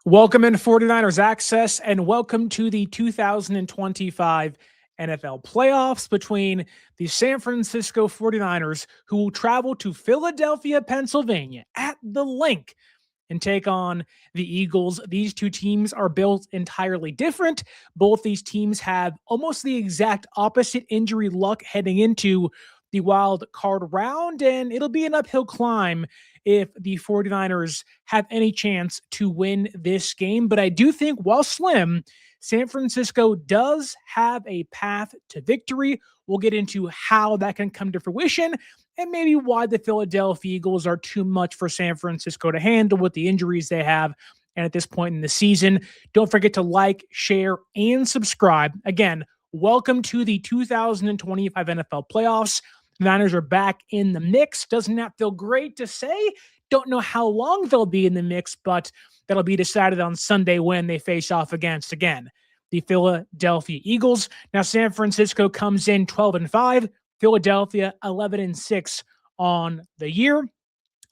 Welcome in 49ers Access, and welcome to the 2025 NFL playoffs between the San Francisco 49ers, who will travel to Philadelphia, Pennsylvania at the Link and take on the Eagles. These two teams are built entirely different. Both these teams have almost the exact opposite injury luck heading into the wild card round, and it'll be an uphill climb if the 49ers have any chance to win this game. But I do think, while slim, San Francisco does have a path to victory. We'll get into how that can come to fruition and maybe why the Philadelphia Eagles are too much for San Francisco to handle with the injuries they have. And at this point in the season, don't forget to like, share, and subscribe. Again, welcome to the 2025 NFL playoffs. The Niners are back in the mix. Doesn't that feel great to say? Don't know how long they'll be in the mix, but that'll be decided on Sunday when they face off against, again, the Philadelphia Eagles. Now, San Francisco comes in 12-5, Philadelphia 11-6 on the year.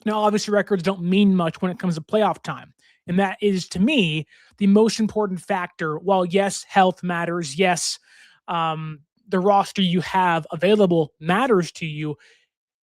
Now, obviously, records don't mean much when it comes to playoff time. And that is, to me, the most important factor. While, yes, health matters. Yes, the roster you have available matters to you.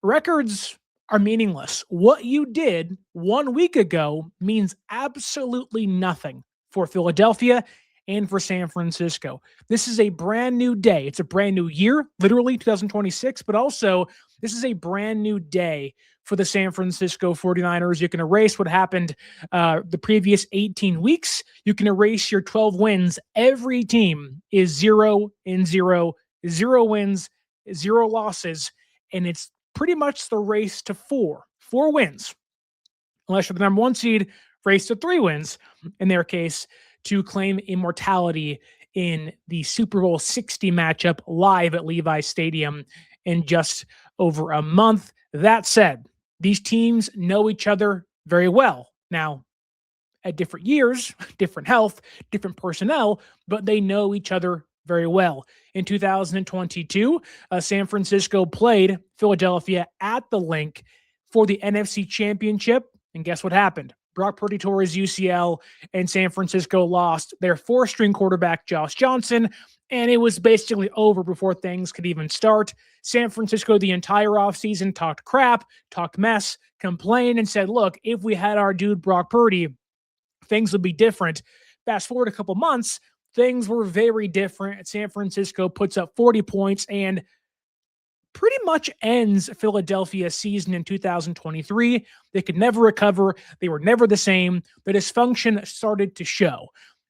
Records are meaningless. What you did 1 week ago means absolutely nothing for Philadelphia and for San Francisco. This is a brand new day. It's a brand new year, literally 2026, but also this is a brand new day for the San Francisco 49ers. You can erase what happened the previous 18 weeks. You can erase your 12 wins. Every team is 0-0, 0 wins, 0 losses, and it's pretty much the race to four wins. Unless you're the number one seed, race to 3 wins, in their case, to claim immortality in the Super Bowl 60 matchup live at Levi's Stadium in just over a month. That said, these teams know each other very well. Now, at different years, different health, different personnel, but they know each other very well. In 2022, San Francisco played Philadelphia at the Link for the NFC Championship, and guess what happened? Brock Purdy tore his UCL, and San Francisco lost their 4th-string quarterback, Josh Johnson, and it was basically over before things could even start. San Francisco, the entire offseason, talked crap, talked mess, complained, and said, look, if we had our dude Brock Purdy, things would be different. Fast forward a couple months, things were very different. San Francisco puts up 40 points and pretty much ends Philadelphia's season in 2023. They could never recover. They were never the same. The dysfunction started to show.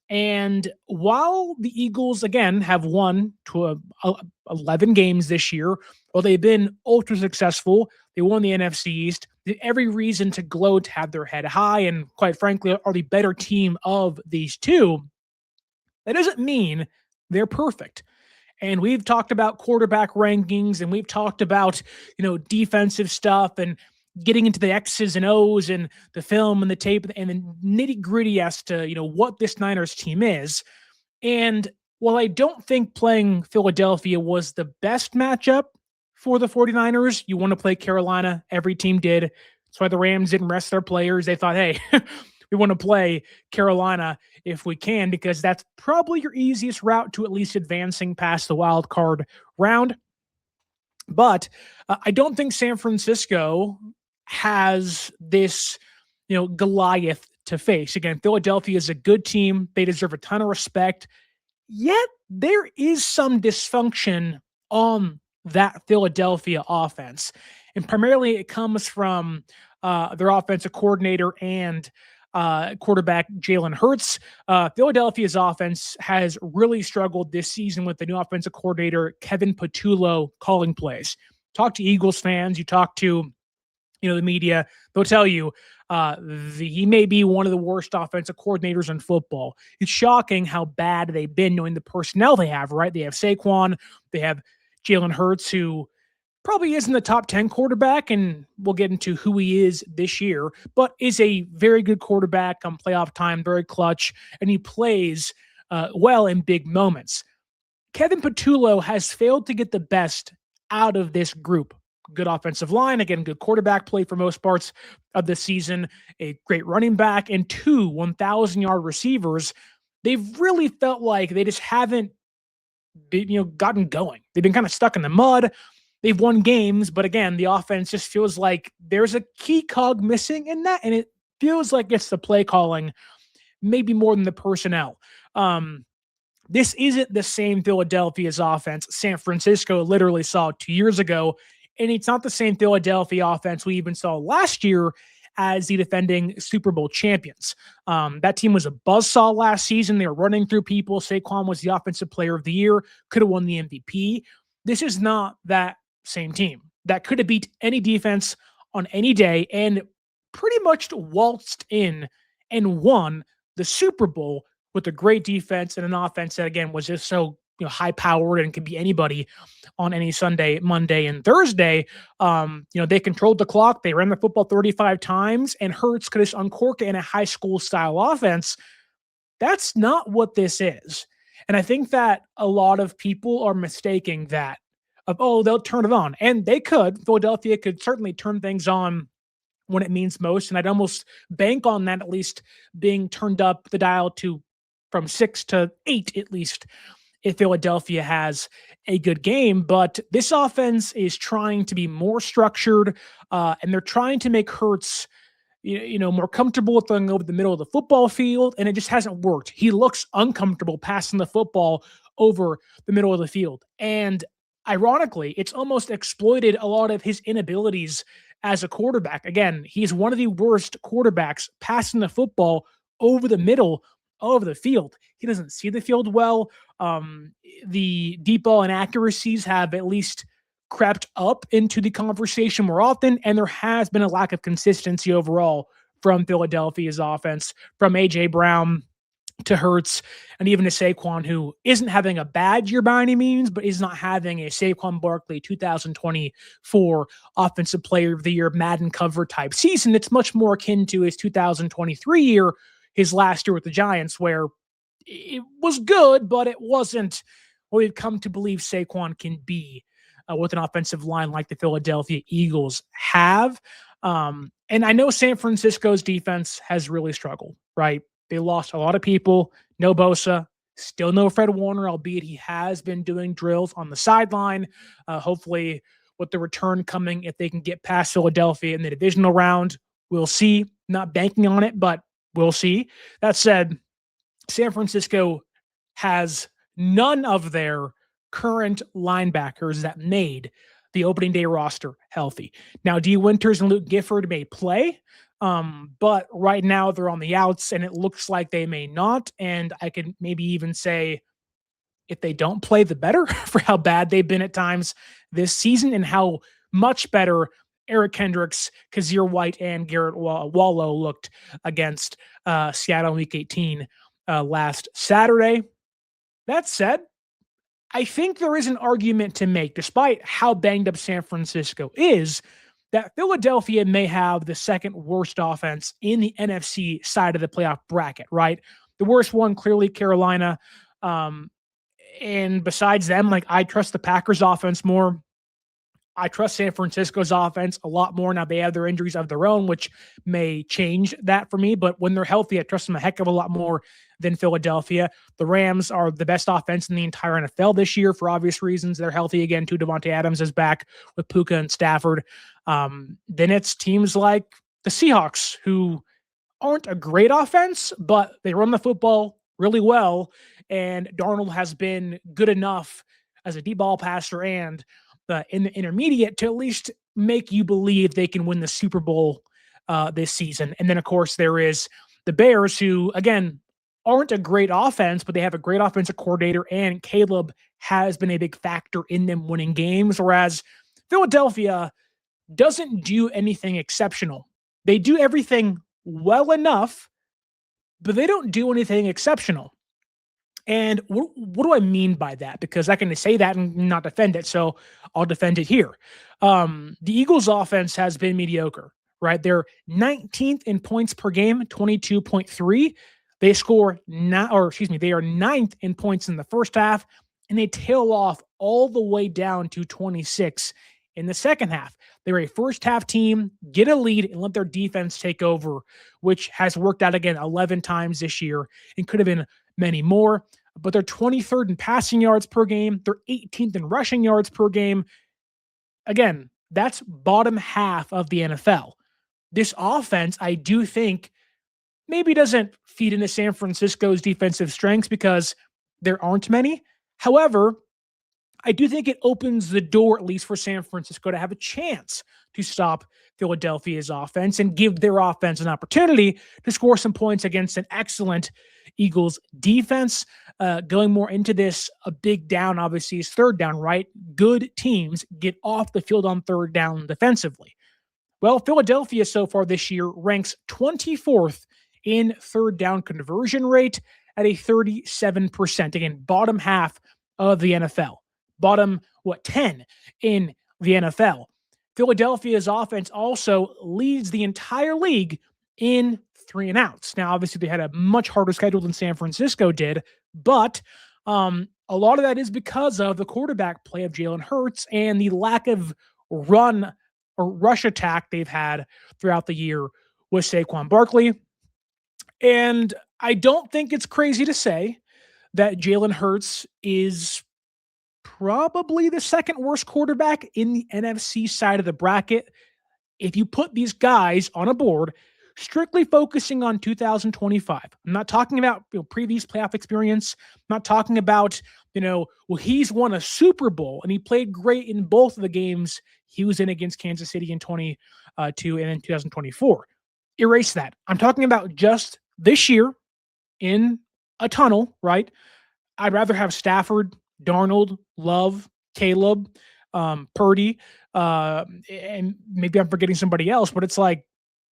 And while the Eagles, again, have won to 11 games this year, well, they've been ultra successful. They won the NFC East. They have every reason to gloat, have their head high, and quite frankly, are the better team of these two. That doesn't mean they're perfect. And we've talked about quarterback rankings, and we've talked about, defensive stuff and getting into the X's and O's and the film and the tape and the nitty gritty as to, what this Niners team is. And while I don't think playing Philadelphia was the best matchup for the 49ers, you want to play Carolina. Every team did. That's why the Rams didn't rest their players. They thought, hey, we want to play Carolina if we can, because that's probably your easiest route to at least advancing past the wild card round. But I don't think San Francisco has this, Goliath to face. Again, Philadelphia is a good team. They deserve a ton of respect. Yet there is some dysfunction on that Philadelphia offense. And primarily it comes from their offensive coordinator and quarterback Jalen Hurts. Philadelphia's offense has really struggled this season with the new offensive coordinator, Kevin Patullo, calling plays. Talk to Eagles fans, you talk to the media, they'll tell you he may be one of the worst offensive coordinators in football. It's shocking how bad they've been knowing the personnel they have, right? They have Saquon, they have Jalen Hurts, who probably isn't the top 10 quarterback, and we'll get into who he is this year, but is a very good quarterback on playoff time, very clutch, and he plays well in big moments. Kevin Patullo has failed to get the best out of this group good offensive line, again, good quarterback play for most parts of the season, a great running back, and 2 1,000-yard receivers. They've really felt like they just haven't been, gotten going. They've been kind of stuck in the mud. They've won games, but again, the offense just feels like there's a key cog missing in that, and it feels like it's the play calling, maybe more than the personnel. This isn't the same Philadelphia's offense San Francisco literally saw 2 years ago, and it's not the same Philadelphia offense we even saw last year as the defending Super Bowl champions. That team was a buzzsaw last season. They were running through people. Saquon was the offensive player of the year, could have won the MVP. This is not that same team that could have beat any defense on any day and pretty much waltzed in and won the Super Bowl with a great defense and an offense that, again, was just so high-powered and could be anybody on any Sunday, Monday, and Thursday. They controlled the clock. They ran the football 35 times, and Hurts could just uncork it in a high school-style offense. That's not what this is. And I think that a lot of people are mistaking that they'll turn it on. And they could. Philadelphia could certainly turn things on when it means most. And I'd almost bank on that at least being turned up the dial to from 6 to 8 at least if Philadelphia has a good game. But this offense is trying to be more structured, and they're trying to make Hurts more comfortable throwing over the middle of the football field, and it just hasn't worked. He looks uncomfortable passing the football over the middle of the field. And ironically, it's almost exploited a lot of his inabilities as a quarterback. Again, he's one of the worst quarterbacks passing the football over the middle of the field. He doesn't see the field well. The deep ball inaccuracies have at least crept up into the conversation more often, and there has been a lack of consistency overall from Philadelphia's offense, from A.J. Brown to Hurts, and even to Saquon, who isn't having a bad year by any means, but is not having a Saquon Barkley 2024 Offensive Player of the Year Madden cover type season. It's much more akin to his 2023 year, his last year with the Giants, where it was good, but it wasn't what we've come to believe Saquon can be with an offensive line like the Philadelphia Eagles have. And I know San Francisco's defense has really struggled, right? They lost a lot of people. No Bosa, still no Fred Warner, albeit he has been doing drills on the sideline. Hopefully with the return coming, if they can get past Philadelphia in the divisional round, we'll see. Not banking on it, but we'll see. That said, San Francisco has none of their current linebackers that made the opening day roster healthy. Now, D. Winters and Luke Gifford may play, but right now they're on the outs, and it looks like they may not. And I could maybe even say if they don't play, the better for how bad they've been at times this season and how much better Eric Kendricks, Kazir White, and Garrett Wallow looked against Seattle Week 18 last Saturday. That said, I think there is an argument to make, despite how banged up San Francisco is, that Philadelphia may have the second worst offense in the NFC side of the playoff bracket, right? The worst one, clearly Carolina. And besides them, I trust the Packers offense more. I trust San Francisco's offense a lot more. Now, they have their injuries of their own, which may change that for me. But when they're healthy, I trust them a heck of a lot more than Philadelphia. The Rams are the best offense in the entire NFL this year for obvious reasons. They're healthy again, too. Devontae Adams is back with Puka and Stafford. Then it's teams like the Seahawks, who aren't a great offense, but they run the football really well. And Darnold has been good enough as a deep ball passer and in the intermediate to at least make you believe they can win the Super Bowl this season. And then, of course, there is the Bears, who, again, aren't a great offense, but they have a great offensive coordinator, and Caleb has been a big factor in them winning games, whereas Philadelphia doesn't do anything exceptional. They do everything well enough, but they don't do anything exceptional. And what do I mean by that? Because I can say that and not defend it, so I'll defend it here. The Eagles' offense has been mediocre, right? They're 19th in points per game, 22.3. They are 9th in points in the first half, and they tail off all the way down to 26 in the second half. They're a first half team, get a lead, and let their defense take over, which has worked out again 11 times this year and could have been many more. But they're 23rd in passing yards per game. They're 18th in rushing yards per game. Again, that's bottom half of the NFL. This offense, I do think, maybe doesn't feed into San Francisco's defensive strengths because there aren't many. However, I do think it opens the door, at least for San Francisco, to have a chance to stop Philadelphia's offense and give their offense an opportunity to score some points against an excellent Eagles defense. Going more into this, a big down obviously is third down, right? Good teams get off the field on third down defensively. Well, Philadelphia so far this year ranks 24th in third down conversion rate at a 37%. Again, bottom half of the NFL. Bottom, 10 in the NFL. Philadelphia's offense also leads the entire league in 3 and outs. Now, obviously, they had a much harder schedule than San Francisco did, but a lot of that is because of the quarterback play of Jalen Hurts and the lack of run or rush attack they've had throughout the year with Saquon Barkley. And I don't think it's crazy to say that Jalen Hurts is probably the second worst quarterback in the NFC side of the bracket. If you put these guys on a board, strictly focusing on 2025, I'm not talking about previous playoff experience. I'm not talking about, he's won a Super Bowl and he played great in both of the games he was in against Kansas City in 22 and in 2024. Erase that. I'm talking about just this year in a tunnel, right? I'd rather have Stafford, Darnold, Love, Caleb, Purdy, and maybe I'm forgetting somebody else, but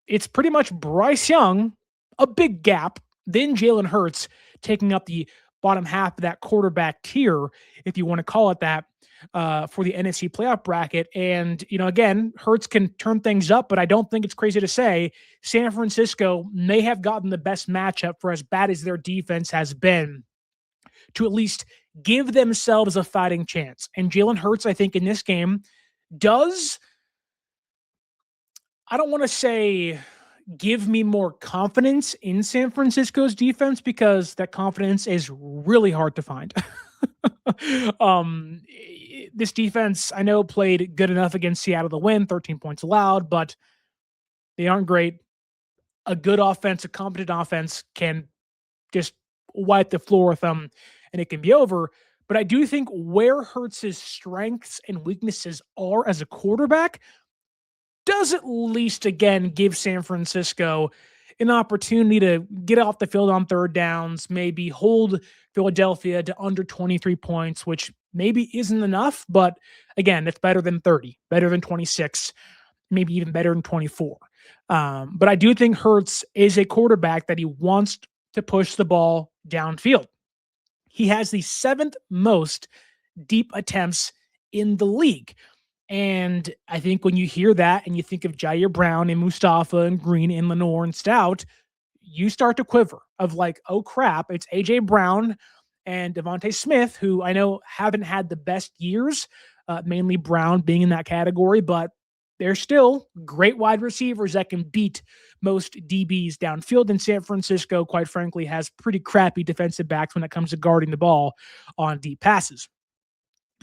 it's pretty much Bryce Young, a big gap, then Jalen Hurts taking up the bottom half of that quarterback tier, if you want to call it that, for the NFC playoff bracket. And, again, Hurts can turn things up, but I don't think it's crazy to say San Francisco may have gotten the best matchup for as bad as their defense has been to at least give themselves a fighting chance. And Jalen Hurts, I think, in this game does, I don't want to say give me more confidence in San Francisco's defense because that confidence is really hard to find. This defense, I know, played good enough against Seattle to win, 13 points allowed, but they aren't great. A good offense, a competent offense can just wipe the floor with them and it can be over. But I do think where Hurts' strengths and weaknesses are as a quarterback does at least, again, give San Francisco an opportunity to get off the field on third downs, maybe hold Philadelphia to under 23 points, which maybe isn't enough. But again, it's better than 30, better than 26, maybe even better than 24. But I do think Hurts is a quarterback that he wants to push the ball downfield. He has the 7th most deep attempts in the league. And I think when you hear that and you think of Jair Brown and Mustafa and Green and Lenore and Stout, you start to quiver of oh crap, it's A.J. Brown and Devontae Smith, who I know haven't had the best years, mainly Brown being in that category, but they're still great wide receivers that can beat most DBs downfield. And San Francisco, quite frankly, has pretty crappy defensive backs when it comes to guarding the ball on deep passes.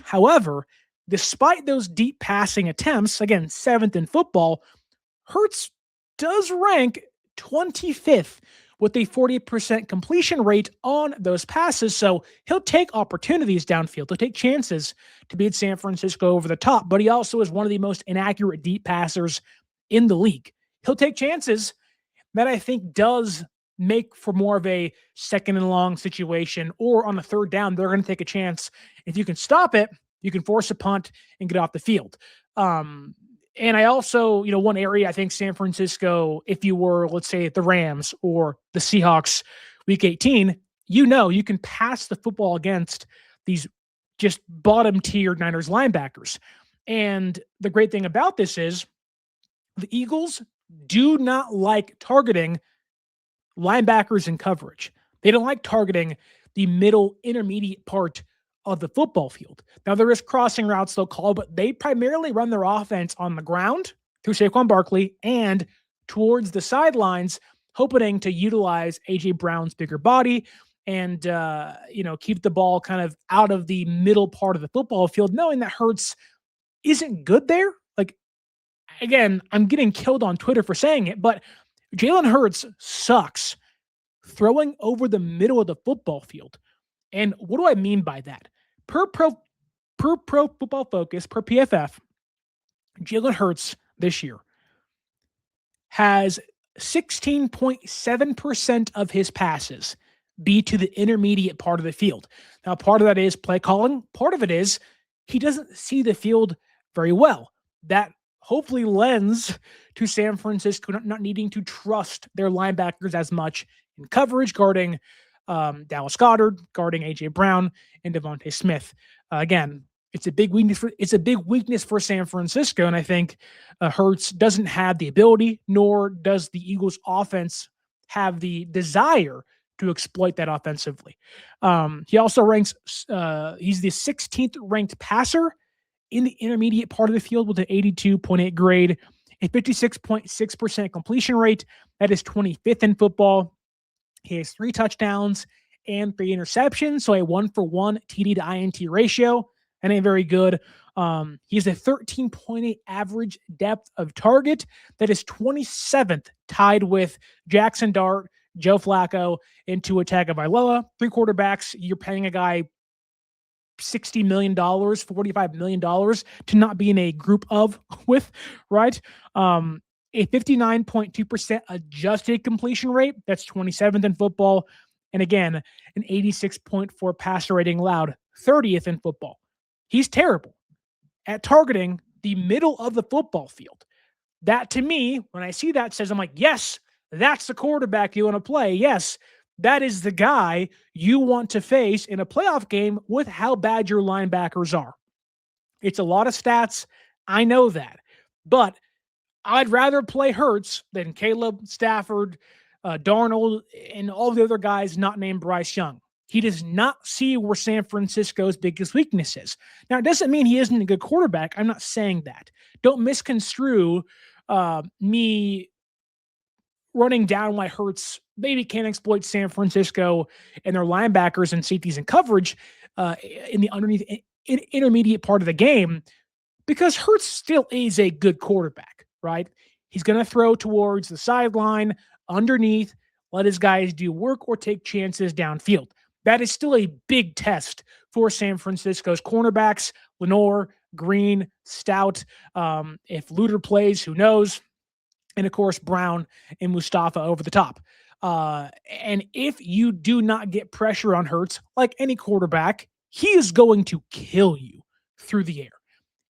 However, despite those deep passing attempts, again, 7th in football, Hurts does rank 25th with a 40% completion rate on those passes. So he'll take opportunities downfield. He'll take chances to beat San Francisco over the top, but he also is one of the most inaccurate deep passers in the league. He'll take chances that I think does make for more of a second and long situation, or on a third down, they're going to take a chance. If you can stop it, you can force a punt and get off the field. And I also, one area I think San Francisco, if you were, let's say, the Rams or the Seahawks week 18, you can pass the football against these just bottom tier Niners linebackers. And the great thing about this is the Eagles do not like targeting linebackers in coverage. They don't like targeting the middle intermediate part of the football field. Now, there is crossing routes they'll call, but they primarily run their offense on the ground through Saquon Barkley and towards the sidelines, hoping to utilize A.J. Brown's bigger body and, keep the ball kind of out of the middle part of the football field, knowing that Hurts isn't good there. Like, again, I'm getting killed on Twitter for saying it, but Jalen Hurts sucks throwing over the middle of the football field. And what do I mean by that? Per Pro Football Focus, per PFF, Jalen Hurts this year has 16.7% of his passes be to the intermediate part of the field. Now, part of that is play calling. Part of it is he doesn't see the field very well. That hopefully lends to San Francisco not needing to trust their linebackers as much in coverage, guarding Dallas Goedert, guarding A.J. Brown, and Devontae Smith. Again, it's a big weakness for San Francisco, and I think Hurts doesn't have the ability, nor does the Eagles' offense have the desire to exploit that offensively. He also ranks, he's the 16th ranked passer in the intermediate part of the field with an 82.8 grade, a 56.6% completion rate. That is 25th in football. He has 3 touchdowns and 3 interceptions, so a 1-for-1 TD to INT ratio. That ain't very good. He has a 13.8 average depth of target. That is 27th, tied with Jackson Dart, Joe Flacco, and Tua Tagovailoa. 3 quarterbacks, you're paying a guy $60 million, $45 million to not be in a group with, right? A 59.2% adjusted completion rate. That's 27th in football. And again, an 86.4 passer rating allowed, 30th in football. He's terrible at targeting the middle of the football field. That, to me, when I see that, says, I'm like, yes, that's the quarterback you want to play. Yes, that is the guy you want to face in a playoff game with how bad your linebackers are. It's a lot of stats. I know that. But I'd rather play Hurts than Caleb, Stafford, Darnold, and all the other guys not named Bryce Young. He does not see where San Francisco's biggest weakness is. Now, it doesn't mean he isn't a good quarterback. I'm not saying that. Don't misconstrue me running down why Hurts maybe can't exploit San Francisco and their linebackers and safeties and coverage in the intermediate part of the game, because Hurts still is a good quarterback, right? He's going to throw towards the sideline, underneath, let his guys do work or take chances downfield. That is still a big test for San Francisco's cornerbacks, Lenore, Green, Stout. If Luter plays, who knows? And of course, Brown and Mustafa over the top. And if you do not get pressure on Hurts, like any quarterback, he is going to kill you through the air.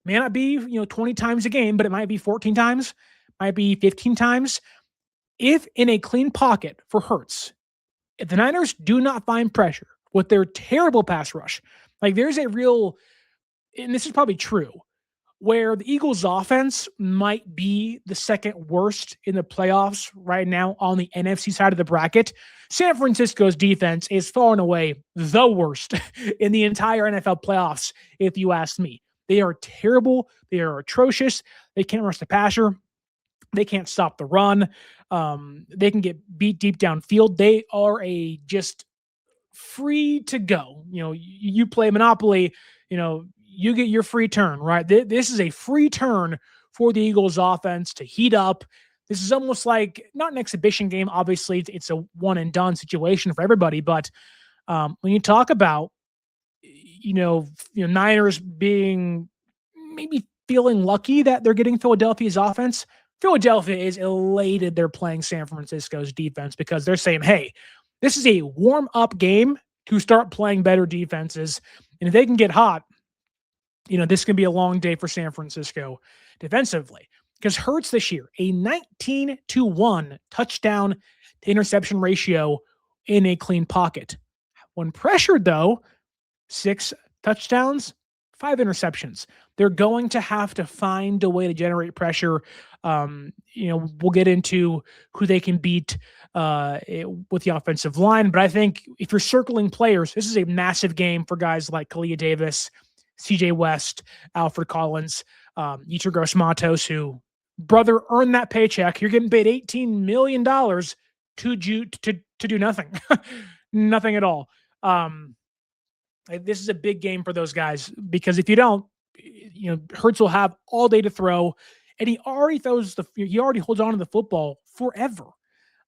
May not be, 20 times a game, but it might be 14 times, might be 15 times. If in a clean pocket for Hurts, if the Niners do not find pressure with their terrible pass rush, like there's a real, and this is probably true, where the Eagles' offense might be the second worst in the playoffs right now on the NFC side of the bracket. San Francisco's defense is far and away the worst in the entire NFL playoffs, if you ask me. They are terrible. They are atrocious. They can't rush the passer. They can't stop the run. They can get beat deep downfield. They are just free to go. You play Monopoly, you get your free turn, right? This is a free turn for the Eagles offense to heat up. This is almost like not an exhibition game. Obviously, it's a one and done situation for everybody. But when you talk about, Niners being maybe feeling lucky that they're getting Philadelphia's offense, Philadelphia is elated they're playing San Francisco's defense because they're saying, hey, this is a warm-up game to start playing better defenses. And if they can get hot, this can be a long day for San Francisco defensively. Because Hurts this year, a 19-1 touchdown to interception ratio in a clean pocket. When pressured, though, 6 touchdowns, 5 interceptions. They're going to have to find a way to generate pressure. We'll get into who they can beat with the offensive line. But I think if you're circling players, this is a massive game for guys like Kalia Davis, CJ West, Alfred Collins, Yetur Gross-Matos, who, brother, earn that paycheck. You're getting paid $18 million to do nothing, nothing at all. This is a big game for those guys because if you don't, Hurts will have all day to throw, and he already holds on to the football forever.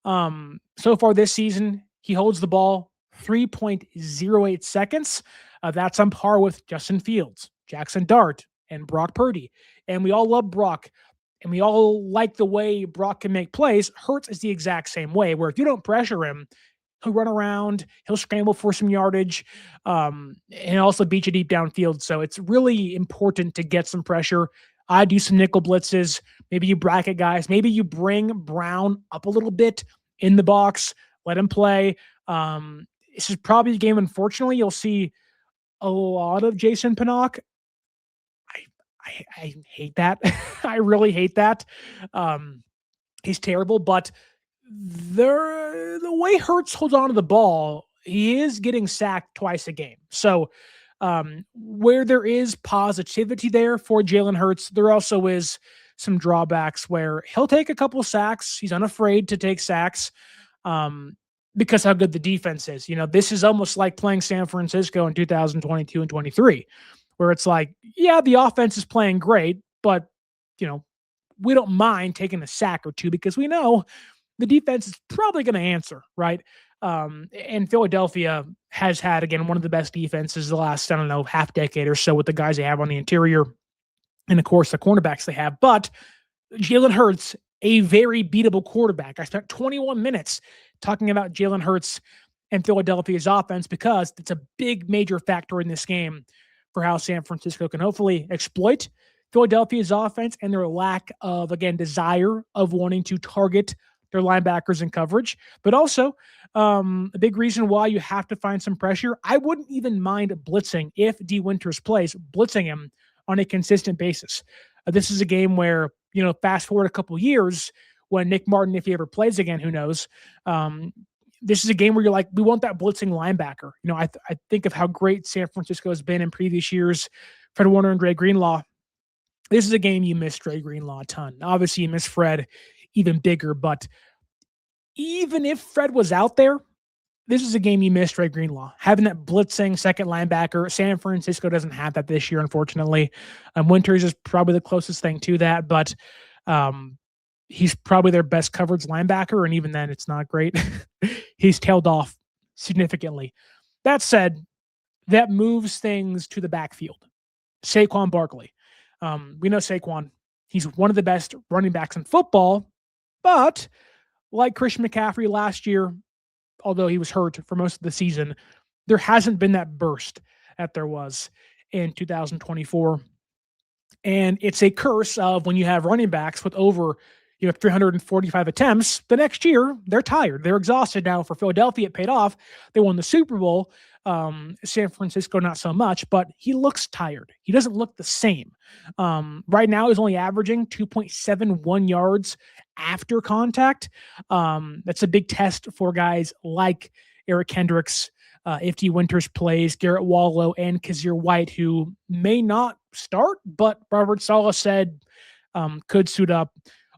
So far this season, he holds the ball 3.08 seconds. That's on par with Justin Fields, Jackson Dart, and Brock Purdy. And we all love Brock, and we all like the way Brock can make plays. Hurts is the exact same way, where if you don't pressure him, he'll run around, he'll scramble for some yardage, and also beat you deep downfield. So it's really important to get some pressure. I do some nickel blitzes. Maybe you bracket guys. Maybe you bring Brown up a little bit in the box, let him play. This is probably a game, unfortunately, you'll see a lot of Jason Pinnock. I hate that. I really hate that. He's terrible, but the way Hurts holds on to the ball, he is getting sacked twice a game. So where there is positivity there for Jalen Hurts, there also is some drawbacks where he'll take a couple sacks. He's unafraid to take sacks because how good the defense is. This is almost like playing San Francisco in 2022 and 23, where it's like, yeah, the offense is playing great, but, we don't mind taking a sack or two because we know the defense is probably going to answer, right? And Philadelphia has had, again, one of the best defenses the last, half decade or so with the guys they have on the interior and, of course, the cornerbacks they have. But Jalen Hurts, a very beatable quarterback. I spent 21 minutes talking about Jalen Hurts and Philadelphia's offense because it's a big major factor in this game for how San Francisco can hopefully exploit Philadelphia's offense and their lack of, again, desire of wanting to target their linebackers in coverage, but also a big reason why you have to find some pressure. I wouldn't even mind blitzing if D. Winters plays, blitzing him on a consistent basis. This is a game where, fast forward a couple years when Nick Martin, if he ever plays again, who knows, this is a game where you're like, we want that blitzing linebacker. I think of how great San Francisco has been in previous years, Fred Warner and Dre Greenlaw. This is a game you miss Dre Greenlaw a ton. Obviously, you miss Fred even bigger, but even if Fred was out there, this is a game you missed Dre Greenlaw. Having that blitzing second linebacker. San Francisco doesn't have that this year, unfortunately. Winters is probably the closest thing to that, but he's probably their best coverage linebacker, and even then, it's not great. He's tailed off significantly. That said, that moves things to the backfield. Saquon Barkley. We know Saquon. He's one of the best running backs in football, but like Christian McCaffrey last year, although he was hurt for most of the season, there hasn't been that burst that there was in 2024. And it's a curse of when you have running backs with over 345 attempts, the next year, they're tired. They're exhausted now. For Philadelphia, it paid off. They won the Super Bowl. San Francisco, not so much, but he looks tired. He doesn't look the same. Right now, he's only averaging 2.71 yards after contact. That's a big test for guys like Eric Kendricks, if D. Winters plays, Garrett Wallow, and Kazir White, who may not start, but Robert Saleh said could suit up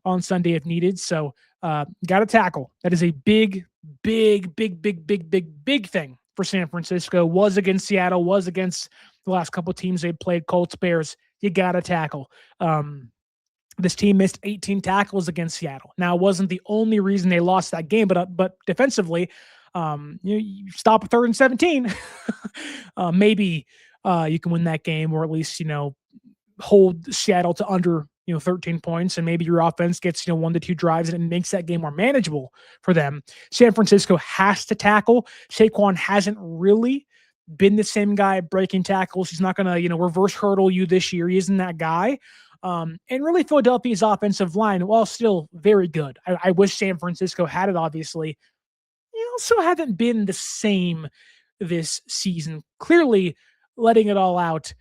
on Sunday if needed. So got to tackle. That is a big thing for San Francisco. Was against Seattle, was against the last couple of teams they played, Colts, Bears. You got to tackle. This team missed 18 tackles against Seattle. Now, it wasn't the only reason they lost that game, but defensively, you stop a 3rd and 17. Maybe you can win that game, or at least, hold Seattle to under 13 points, and maybe your offense gets 1 to 2 drives and it makes that game more manageable for them. San Francisco has to tackle. Saquon hasn't really been the same guy breaking tackles. He's not going to reverse hurdle you this year. He isn't that guy. And really, Philadelphia's offensive line, while still very good, I wish San Francisco had it, obviously, also haven't been the same this season. Clearly letting it all out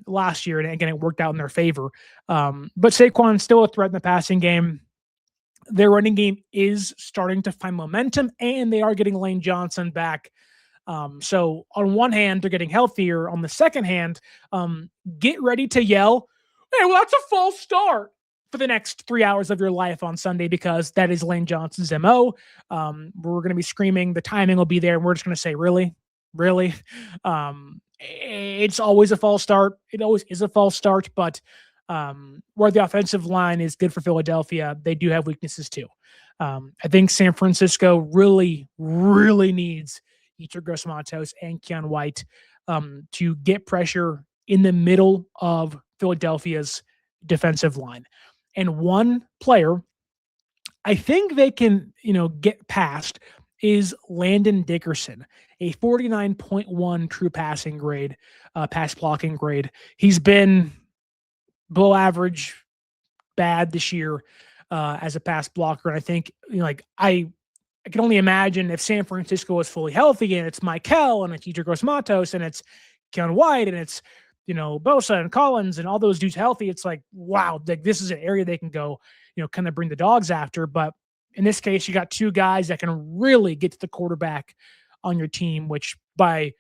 last year, and again, it worked out in their favor. But Saquon's still a threat in the passing game. their running game is starting to find momentum, and they are getting Lane Johnson back. So on one hand, they're getting healthier. On the second hand, get ready to yell, "Hey, well, that's a false start," for the next 3 hours of your life on Sunday, because that is Lane Johnson's MO. We're going to be screaming. The timing will be there, and we're just going to say, really? Really? It's always a false start. It always is a false start, but where the offensive line is good for Philadelphia, they do have weaknesses too. I think San Francisco really, really needs Yetur Gross-Matos and Keon White to get pressure in the middle of Philadelphia's defensive line. And one player I think they can, get past is Landon Dickerson, a 49.1 true passing grade, pass blocking grade. He's been below average, bad this year as a pass blocker. And I think, I can only imagine if San Francisco is fully healthy and it's Michael and it's Yetur Gross-Matos and it's Keon White and it's, Bosa and Collins and all those dudes healthy, it's like, wow, this is an area they can go, kind of bring the dogs after. But in this case, you got two guys that can really get to the quarterback on your team, which by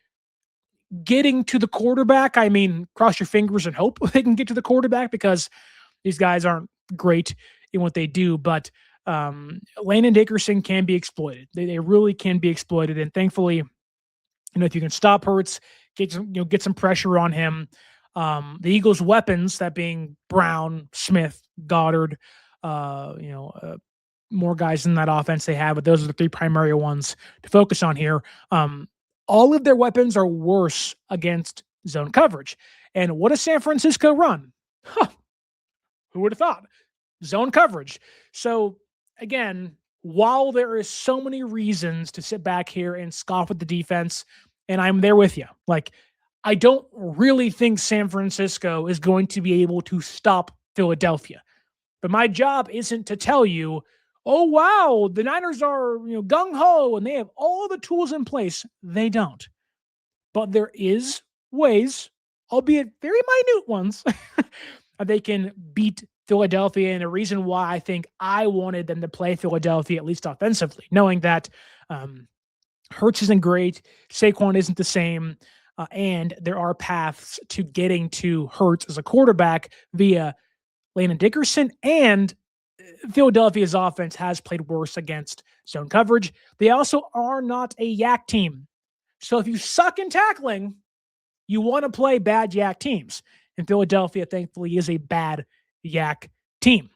getting to the quarterback, I mean, cross your fingers and hope they can get to the quarterback, because these guys aren't great in what they do. But Landon Dickerson can be exploited. They really can be exploited. And thankfully, if you can stop Hurts, get some pressure on him. The Eagles' weapons, that being Brown, Smith, Goddard, more guys in that offense they have, but those are the three primary ones to focus on here. All of their weapons are worse against zone coverage. And what does San Francisco run? Who would have thought? Zone coverage. So again, while there is so many reasons to sit back here and scoff at the defense, and I'm there with you, I don't really think San Francisco is going to be able to stop Philadelphia. But my job isn't to tell you, oh, wow, the Niners are gung-ho and they have all the tools in place. They don't. But there is ways, albeit very minute ones, they can beat Philadelphia. And a reason why I think I wanted them to play Philadelphia, at least offensively, knowing that Hurts isn't great, Saquon isn't the same, and there are paths to getting to Hurts as a quarterback via Landon Dickerson, and Philadelphia's offense has played worse against zone coverage. They also are not a yak team. So if you suck in tackling, you want to play bad yak teams. And Philadelphia, thankfully, is a bad yak team.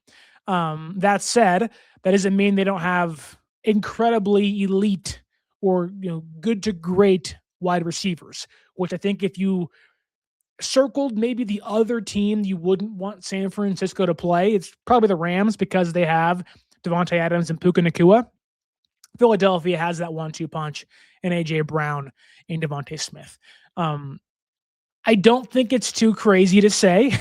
That said, that doesn't mean they don't have incredibly elite or good to great wide receivers, which I think if you circled maybe the other team you wouldn't want San Francisco to play, it's probably the Rams, because they have Devontae Adams and Puka Nacua. Philadelphia has that 1-2 punch in A.J. Brown and Devontae Smith. I don't think it's too crazy to say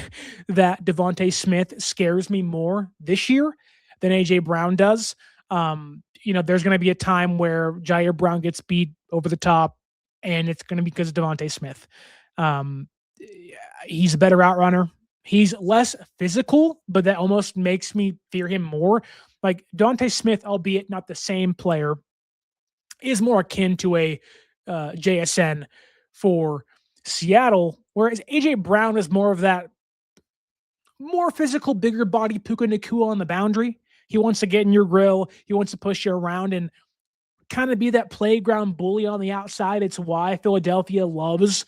that Devontae Smith scares me more this year than A.J. Brown does. There's going to be a time where Jair Brown gets beat over the top, and it's going to be because of Devontae Smith. He's a better route runner. He's less physical, but that almost makes me fear him more. Devontae Smith, albeit not the same player, is more akin to a JSN for Seattle, whereas A.J. Brown is more of that more physical, bigger body Puka Nacua on the boundary. He wants to get in your grill. He wants to push you around and kind of be that playground bully on the outside. It's why Philadelphia loves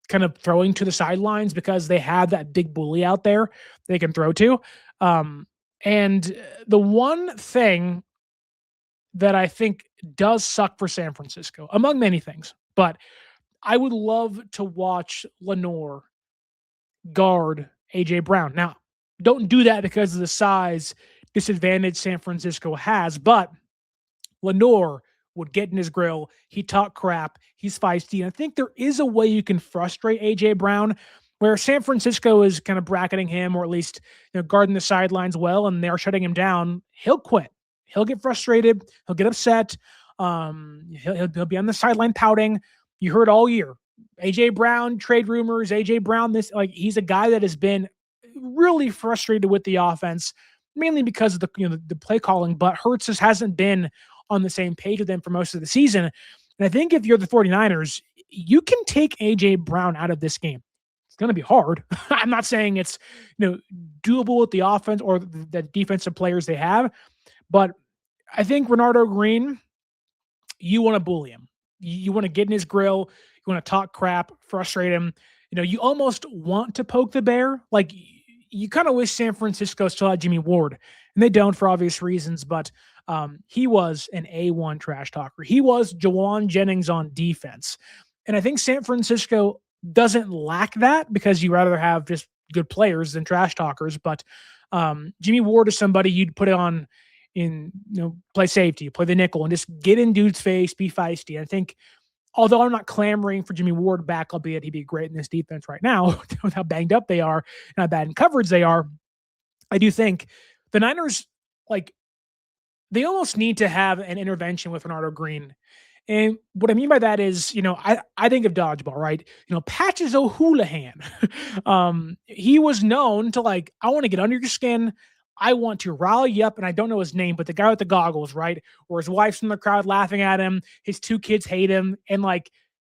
kind of throwing to the sidelines, because they have that big bully out there they can throw to. And the one thing that I think does suck for San Francisco, among many things, but I would love to watch Lenoir guard A.J. Brown. Now, don't do that because of the size disadvantage San Francisco has, but Lenoir would get in his grill. He talk crap. He's feisty. And I think there is a way you can frustrate A.J. Brown, where San Francisco is kind of bracketing him, or at least guarding the sidelines well, and they're shutting him down. He'll quit. He'll get frustrated. He'll get upset. He'll be on the sideline pouting. You heard all year. A.J. Brown, trade rumors, A.J. Brown, he's a guy that has been really frustrated with the offense mainly because of the play calling, but Hurts just hasn't been on the same page with them for most of the season. And I think if you're the 49ers, you can take AJ Brown out of this game. It's going to be hard. I'm not saying it's doable with the offense or the defensive players they have, but I think Renardo Green, you want to bully him. You want to get in his grill. You want to talk crap, frustrate him. You almost want to poke the bear. Like, you kind of wish San Francisco still had Jimmy Ward, and they don't for obvious reasons, but he was an A1 trash talker. He was Jawan Jennings on defense. And I think San Francisco doesn't lack that because you rather have just good players than trash talkers. But Jimmy Ward is somebody you'd put on in, play safety, play the nickel, and just get in dude's face, be feisty. I think, although I'm not clamoring for Jimmy Ward back, albeit he'd be great in this defense right now with how banged up they are and how bad in coverage they are, I do think the Niners, they almost need to have an intervention with Renardo Green. And what I mean by that is, I think of dodgeball, right? Patches O'Houlihan. He was known to I want to get under your skin. I want to rile you up. And I don't know his name, but the guy with the goggles, right? Where his wife's in the crowd laughing at him. His 2 kids hate him. And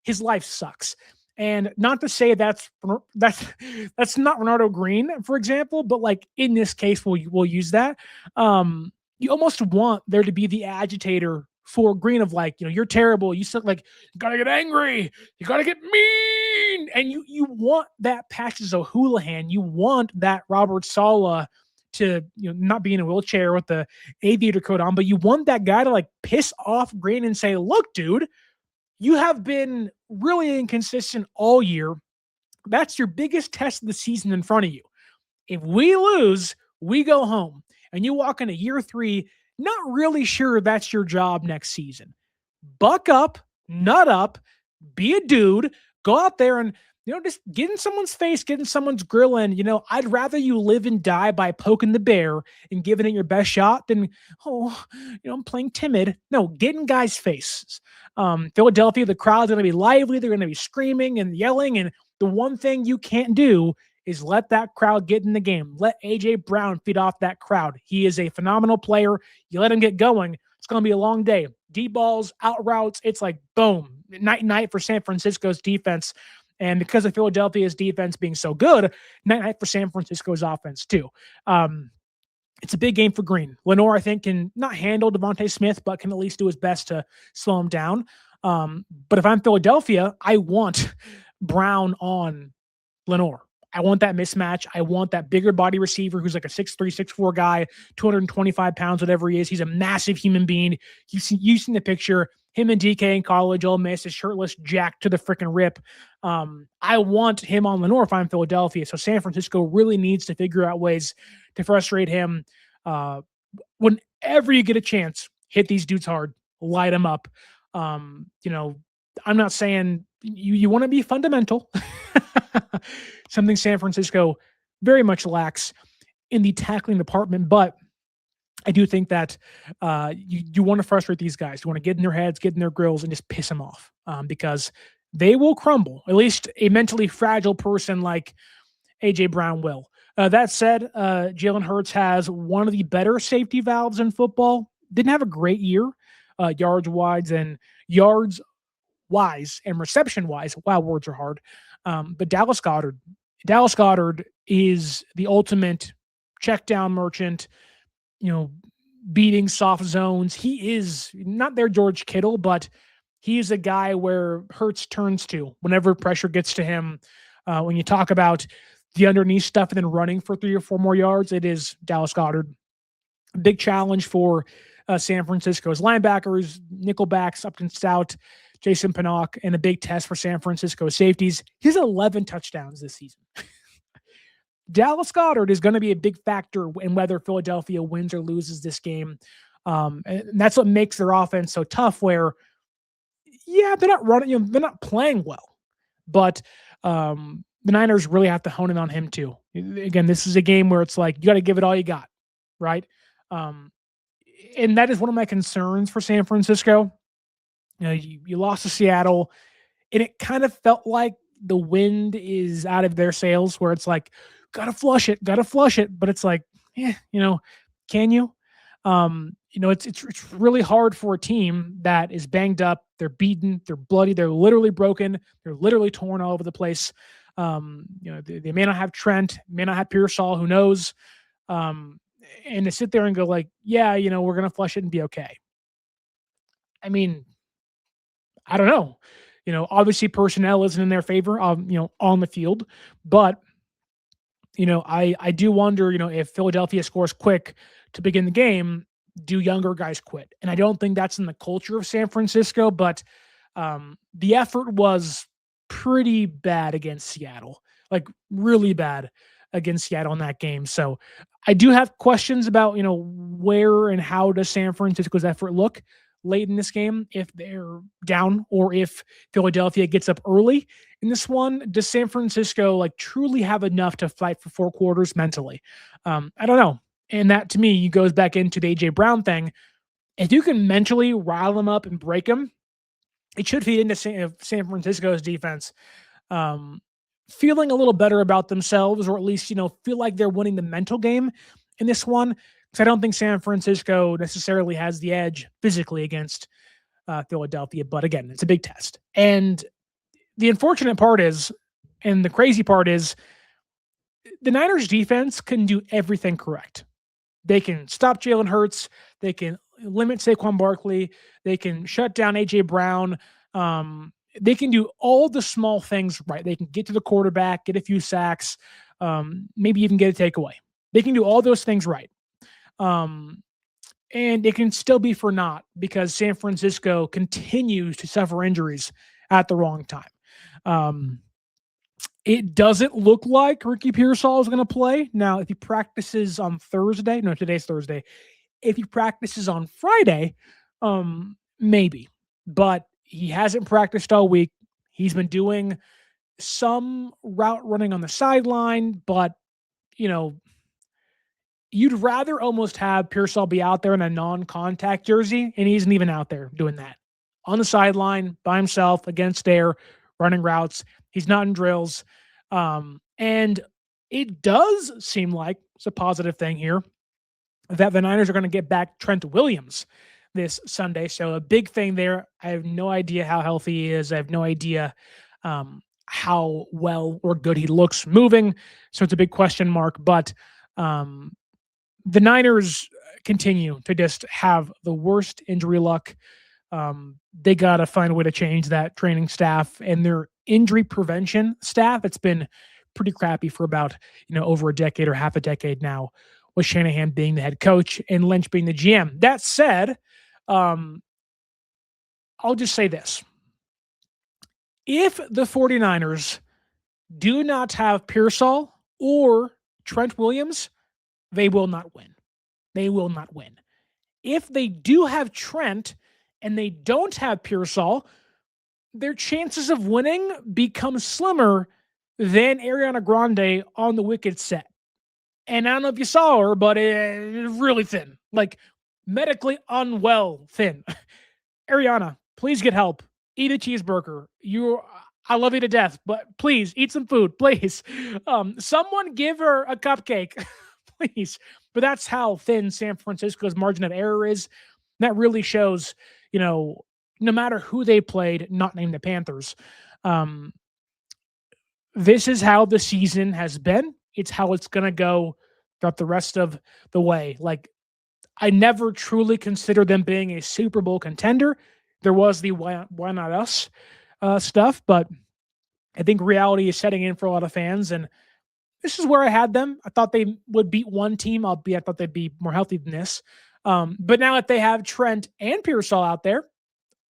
his life sucks. And not to say that's not Renardo Green, for example, but in this case, we'll use that. You almost want there to be the agitator for Green of you're terrible. You said you gotta get angry. You gotta get mean. And you want that Patches O'Houlihan. You want that Robert Saleh to not be in a wheelchair with the aviator coat on, but you want that guy to piss off Green and say, look, dude, you have been really inconsistent all year. That's your biggest test of the season in front of you. If we lose, we go home. And you walk into year 3, not really sure that's your job next season. Buck up, nut up, be a dude, go out there and, just get in someone's face, get in someone's grill. And, I'd rather you live and die by poking the bear and giving it your best shot than, I'm playing timid. No, get in guys' faces. Philadelphia, the crowd's going to be lively. They're going to be screaming and yelling. And the one thing you can't do is let that crowd get in the game. Let AJ Brown feed off that crowd. He is a phenomenal player. You let him get going, it's going to be a long day. Deep balls, out routes, it's boom, night for San Francisco's defense. And because of Philadelphia's defense being so good, night for San Francisco's offense too. It's a big game for Green. Lenore, I think, can not handle Devontae Smith, but can at least do his best to slow him down. But if I'm Philadelphia, I want Brown on Lenore. I want that mismatch. I want that bigger body receiver who's a 6'3", 6'4" guy, 225 pounds, whatever he is. He's a massive human being. You've seen the picture. Him and DK in college, Ole Miss, is shirtless, jacked to the freaking rip. I want him on Lenore if I'm Philadelphia. So San Francisco really needs to figure out ways to frustrate him. Whenever you get a chance, hit these dudes hard, light them up. I'm not saying you want to be fundamental. Something San Francisco very much lacks in the tackling department, but I do think that you want to frustrate these guys. You want to get in their heads, get in their grills, and just piss them off because they will crumble. At least a mentally fragile person like A.J. Brown will. That said, Jalen Hurts has one of the better safety valves in football. Didn't have a great year yards-wise and reception-wise. Wow, words are hard. But Dallas Goedert is the ultimate check down merchant, beating soft zones. He is not their George Kittle, but he's a guy where Hurts turns to whenever pressure gets to him. When you talk about the underneath stuff and then running for 3 or 4 more yards, it is Dallas Goedert. Big challenge for San Francisco's linebackers, nickelbacks, Upton Stout, Jason Pinnock, and a big test for San Francisco safeties. He's 11 touchdowns this season. Dallas Goedert is going to be a big factor in whether Philadelphia wins or loses this game. And that's what makes their offense so tough where, they're not running, they're not playing well. But the Niners really have to hone in on him too. Again, this is a game where it's you got to give it all you got, right? And that is one of my concerns for San Francisco. You lost to Seattle, and it kind of felt like the wind is out of their sails where it's gotta flush it. But it's Can you? It's really hard for a team that is banged up. They're beaten. They're bloody. They're literally broken. They're literally torn all over the place. They may not have Trent, may not have Pearsall. Who knows? Um, and to sit there and go like, yeah, we're gonna flush it and be okay. I mean, I don't know. Obviously personnel isn't in their favor, on the field, but I do wonder, if Philadelphia scores quick to begin the game, do younger guys quit? And I don't think that's in the culture of San Francisco, but the effort was pretty bad against Seattle, like really bad against Seattle in that game. So I do have questions about, where and how does San Francisco's effort look late in this game if they're down or if Philadelphia gets up early in this one. Does San Francisco like truly have enough to fight for 4 quarters mentally? I don't know. And that to me goes back into the AJ Brown thing. If you can mentally rile them up and break them, it should feed into San Francisco's defense. Feeling a little better about themselves, or at least, feel like they're winning the mental game in this one. Because I don't think San Francisco necessarily has the edge physically against Philadelphia. But again, it's a big test. And the unfortunate part is, and the crazy part is, the Niners defense can do everything correct. They can stop Jalen Hurts. They can limit Saquon Barkley. They can shut down AJ Brown. They can do all the small things right. They can get to the quarterback, get a few sacks, maybe even get a takeaway. They can do all those things right. And it can still be for naught because San Francisco continues to suffer injuries at the wrong time. It doesn't look like Ricky Pearsall is going to play. Now, if he practices on Thursday, no, today's Thursday. If he practices on Friday, maybe. But he hasn't practiced all week. He's been doing some route running on the sideline, but, you'd rather almost have Pearsall be out there in a non-contact jersey, and he isn't even out there doing that. On the sideline, by himself, against air, running routes. He's not in drills. And it does seem like it's a positive thing here that the Niners are going to get back Trent Williams this Sunday. So a big thing there. I have no idea how healthy he is. I have no idea how well or good he looks moving. So it's a big question mark. But the Niners continue to just have the worst injury luck. They got to find a way to change that training staff and their injury prevention staff. It's been pretty crappy for about, over a decade or half a decade now, with Shanahan being the head coach and Lynch being the GM. That said, I'll just say this. If the 49ers do not have Pearsall or Trent Williams, they will not win. They will not win. If they do have Trent and they don't have Pearsall, their chances of winning become slimmer than Ariana Grande on the Wicked set. And I don't know if you saw her, but it's really thin, like medically unwell thin. Ariana, please get help. Eat a cheeseburger. I love you to death, but please eat some food, please. Someone give her a cupcake, please. But that's how thin San Francisco's margin of error is. That really shows, no matter who they played, not named the Panthers, this is how the season has been. It's how it's going to go throughout the rest of the way. Like, I never truly considered them being a Super Bowl contender. There was the why not us stuff, but I think reality is setting in for a lot of fans, and this is where I had them. I thought they would beat one team, albeit I thought they'd be more healthy than this. But now that they have Trent and Pearsall out there,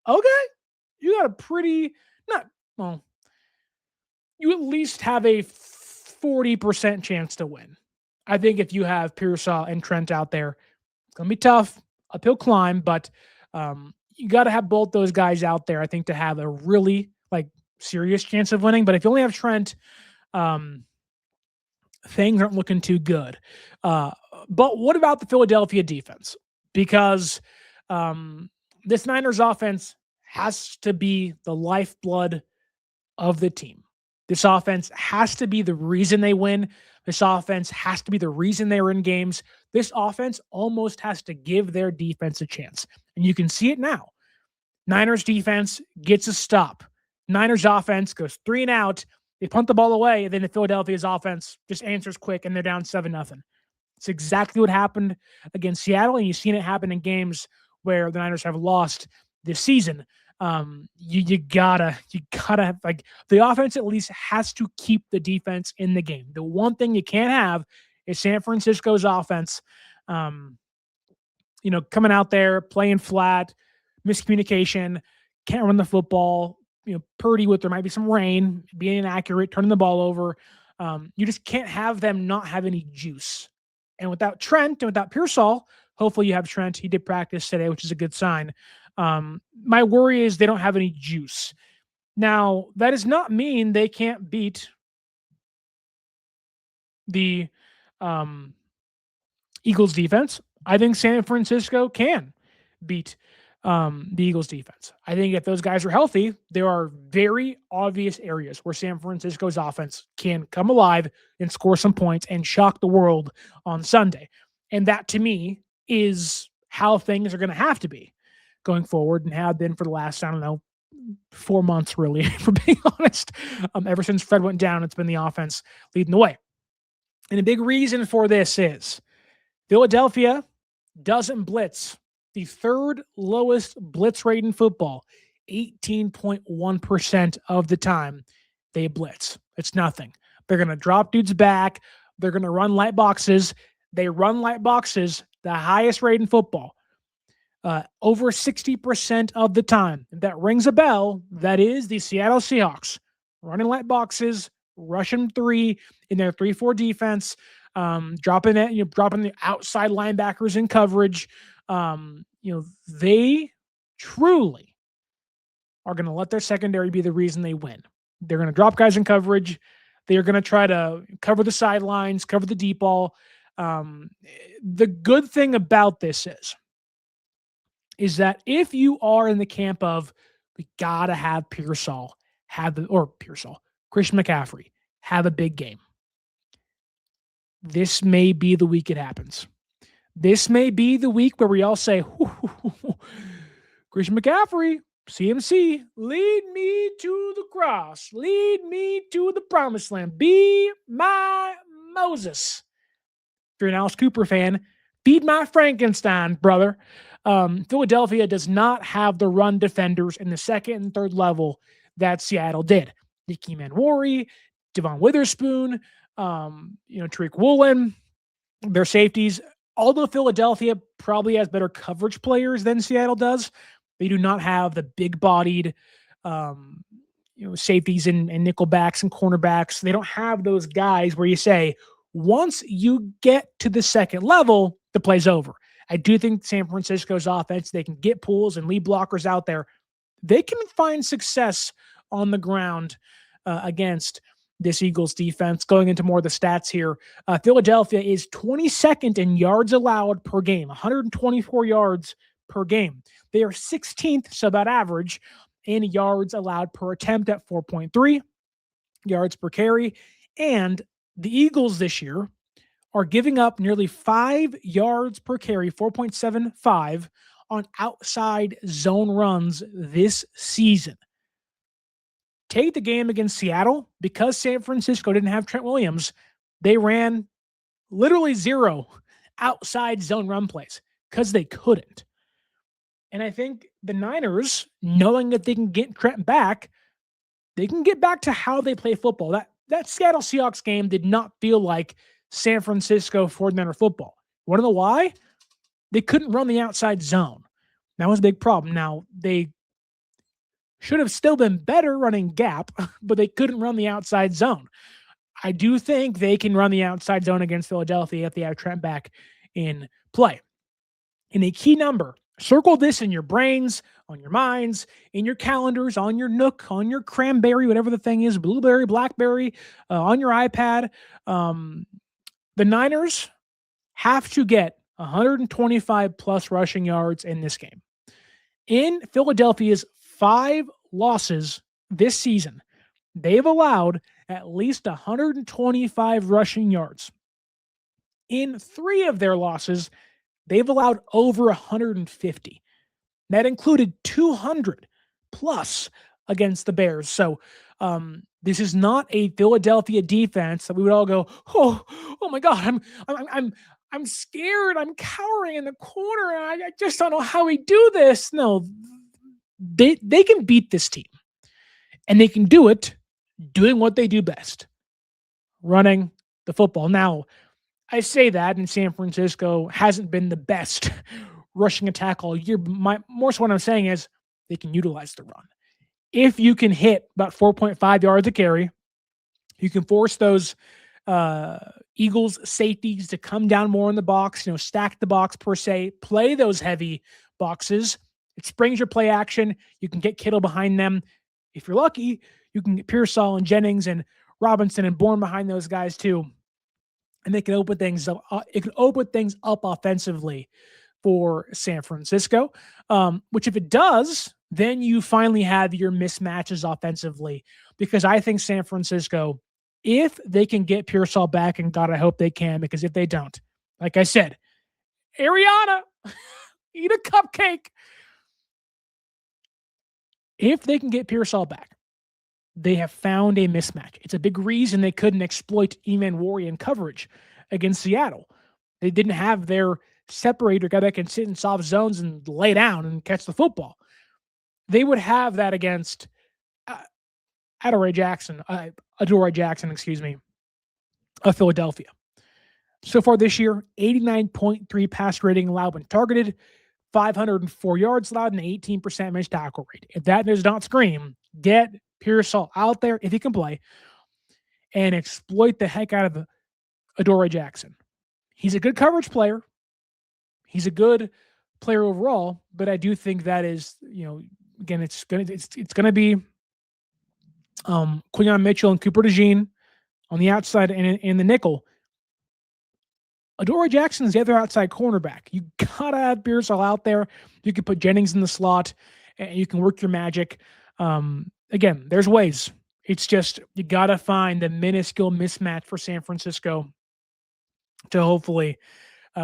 okay, you got a pretty, you at least have a 40% chance to win. I think if you have Pearsall and Trent out there, it's going to be tough, uphill climb, but you got to have both those guys out there, I think, to have a really serious chance of winning. But if you only have Trent, things aren't looking too good. But what about the Philadelphia defense? Because this Niners offense has to be the lifeblood of the team. This offense has to be the reason they win, This offense has to be the reason they were in games. This offense almost has to give their defense a chance. And you can see it now. Niners defense gets a stop. Niners offense goes 3 and out. They punt the ball away, and then the Philadelphia's offense just answers quick, and they're down 7-0. It's exactly what happened against Seattle, and you've seen it happen in games where the Niners have lost this season. You gotta have, like, the offense at least has to keep the defense in the game. The one thing you can't have is San Francisco's offense, coming out there playing flat, miscommunication, can't run the football. Purdy, with there might be some rain, being inaccurate, turning the ball over. You just can't have them not have any juice. And without Trent and without Pearsall, hopefully you have Trent. He did practice today, which is a good sign. My worry is they don't have any juice. Now, that does not mean they can't beat the Eagles defense. I think San Francisco can beat the Eagles defense. I think if those guys are healthy, there are very obvious areas where San Francisco's offense can come alive and score some points and shock the world on Sunday. And that, to me, is how things are going to have to be going forward, and have been for the last, 4 months, really, for being honest. Ever since Fred went down, it's been the offense leading the way. And a big reason for this is Philadelphia doesn't blitz. The third lowest blitz rate in football, 18.1% of the time they blitz. It's nothing. They're going to drop dudes back. They're going to run light boxes. They run light boxes, the highest rate in football. Over 60% of the time. If that rings a bell, that is the Seattle Seahawks running light boxes, rushing 3 in their 3-4 defense, dropping the outside linebackers in coverage. They truly are going to let their secondary be the reason they win. They're going to drop guys in coverage. They're going to try to cover the sidelines, cover the deep ball. The good thing about this is that if you are in the camp of, we got to have Christian McCaffrey have a big game, this may be the week it happens. This may be the week where we all say, Christian McCaffrey, CMC, lead me to the cross. Lead me to the promised land. Be my Moses. If you're an Alice Cooper fan, feed my Frankenstein, brother. Philadelphia does not have the run defenders in the second and third level that Seattle did. Nicky Manwari, Devon Witherspoon, Tariq Woolen, their safeties. Although Philadelphia probably has better coverage players than Seattle does, they do not have the big-bodied safeties and nickelbacks and cornerbacks. They don't have those guys where you say, once you get to the second level, the play's over. I do think San Francisco's offense, they can get pools and lead blockers out there. They can find success on the ground against this Eagles defense. Going into more of the stats here, Philadelphia is 22nd in yards allowed per game, 124 yards per game. They are 16th, so about average, in yards allowed per attempt at 4.3 yards per carry. And the Eagles this year are giving up nearly 5 yards per carry, 4.75, on outside zone runs this season. Take the game against Seattle. Because San Francisco didn't have Trent Williams, they ran literally 0 outside zone run plays because they couldn't. And I think the Niners, knowing that they can get Trent back, they can get back to how they play football. That Seattle Seahawks game did not feel like San Francisco 49er football. Want to know why? They couldn't run the outside zone. That was a big problem. Now, they should have still been better running gap, but they couldn't run the outside zone. I do think they can run the outside zone against Philadelphia if they have Trent back in play. And a key number, circle this in your brains, on your minds, in your calendars, on your Nook, on your Cranberry, whatever the thing is, Blueberry, Blackberry, on your iPad. The Niners have to get 125 plus rushing yards in this game. In Philadelphia's 5 losses this season, they've allowed at least 125 rushing yards. In 3 of their losses, they've allowed over 150. That included 200 plus against the Bears. So this is not a Philadelphia defense that we would all go, oh my God, I'm scared. I'm cowering in the corner. I just don't know how we do this. No, they can beat this team, and they can do it doing what they do best, running the football. Now, I say that, and San Francisco hasn't been the best rushing attack all year. But more so what I'm saying is they can utilize the run. If you can hit about 4.5 yards a carry, you can force those Eagles safeties to come down more in the box, stack the box per se, play those heavy boxes. It springs your play action. You can get Kittle behind them. If you're lucky, you can get Pearsall and Jennings and Robinson and Bourne behind those guys too. And they can open things up. It can open things up offensively for San Francisco, which if it does, then you finally have your mismatches offensively, because I think San Francisco, if they can get Pearsall back, and God, I hope they can, because if they don't, like I said, Ariana, eat a cupcake. If they can get Pearsall back, they have found a mismatch. It's a big reason they couldn't exploit Eman Warrior in coverage against Seattle. They didn't have their separator guy that can sit in soft zones and lay down and catch the football. They would have that against Adoree Jackson, of Philadelphia. So far this year, 89.3 pass rating allowed when targeted, 504 yards allowed, and 18% missed tackle rate. If that does not scream, get Pearsall out there, if he can play, and exploit the heck out of Adoree Jackson. He's a good coverage player. He's a good player overall, but I do think that is, again, it's gonna be Quinyon Mitchell and Cooper DeJean on the outside and in the nickel. Adoree Jackson is the other outside cornerback. You gotta have Pearsall out there. You can put Jennings in the slot, and you can work your magic. Again, there's ways. It's just you gotta find the minuscule mismatch for San Francisco to hopefully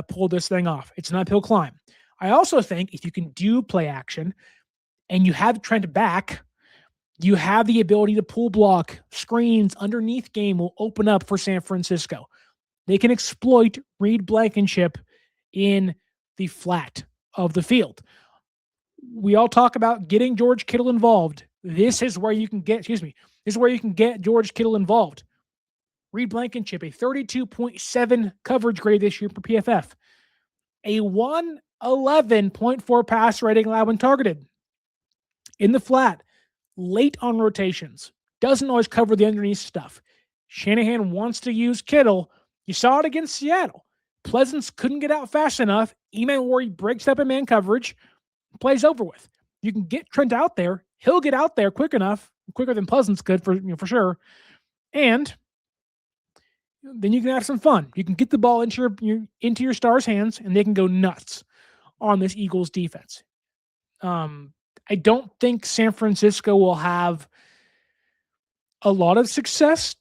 pull this thing off. It's an uphill climb. I also think if you can do play action and you have Trent back, you have the ability to pull block, screens, underneath game will open up for San Francisco. They can exploit Reed Blankenship in the flat of the field. We all talk about getting George Kittle involved. This is where you can get, George Kittle involved. Reed Blankenship, a 32.7 coverage grade this year for PFF. A 111.4 pass rating allowed when targeted. In the flat, late on rotations. Doesn't always cover the underneath stuff. Shanahan wants to use Kittle. You saw it against Seattle. Pleasance couldn't get out fast enough. Eman Warrior breaks up in man coverage. Plays over with. You can get Trent out there. He'll get out there quick enough, quicker than Pleasance could for sure. And then you can have some fun. You can get the ball into your stars' hands, and they can go nuts on this Eagles defense. I don't think San Francisco will have a lot of success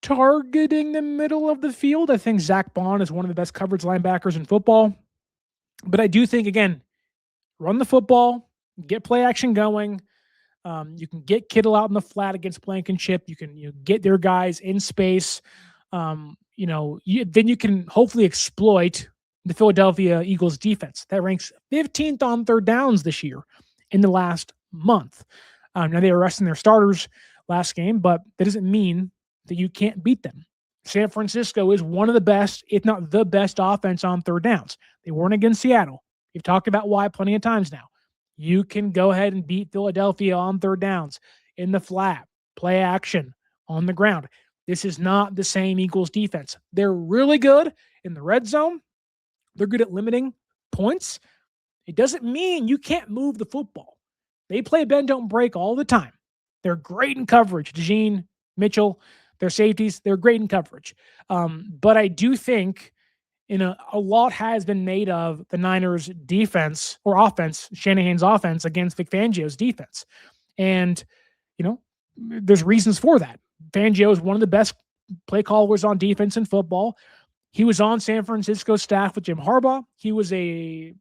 targeting the middle of the field. I think Zach Bond is one of the best coverage linebackers in football. But I do think, again, run the football, get play action going. You can get Kittle out in the flat against Blankenship. You can get their guys in space. Then you can hopefully exploit the Philadelphia Eagles defense that ranks 15th on third downs this year in the last month. Now they were resting their starters last game, but that doesn't mean that you can't beat them. San Francisco is one of the best, if not the best offense on third downs. They weren't against Seattle. We've talked about why plenty of times now. You can go ahead and beat Philadelphia on third downs, in the flat, play action, on the ground. This is not the same Eagles defense. They're really good in the red zone. They're good at limiting points. It doesn't mean you can't move the football. They play bend, don't break all the time. They're great in coverage. DeJean, Mitchell, their safeties, they're great in coverage. But I do think a lot has been made of the Niners' defense or offense, Shanahan's offense against Vic Fangio's defense. And, there's reasons for that. Fangio is one of the best play callers on defense in football. He was on San Francisco staff with Jim Harbaugh. He was an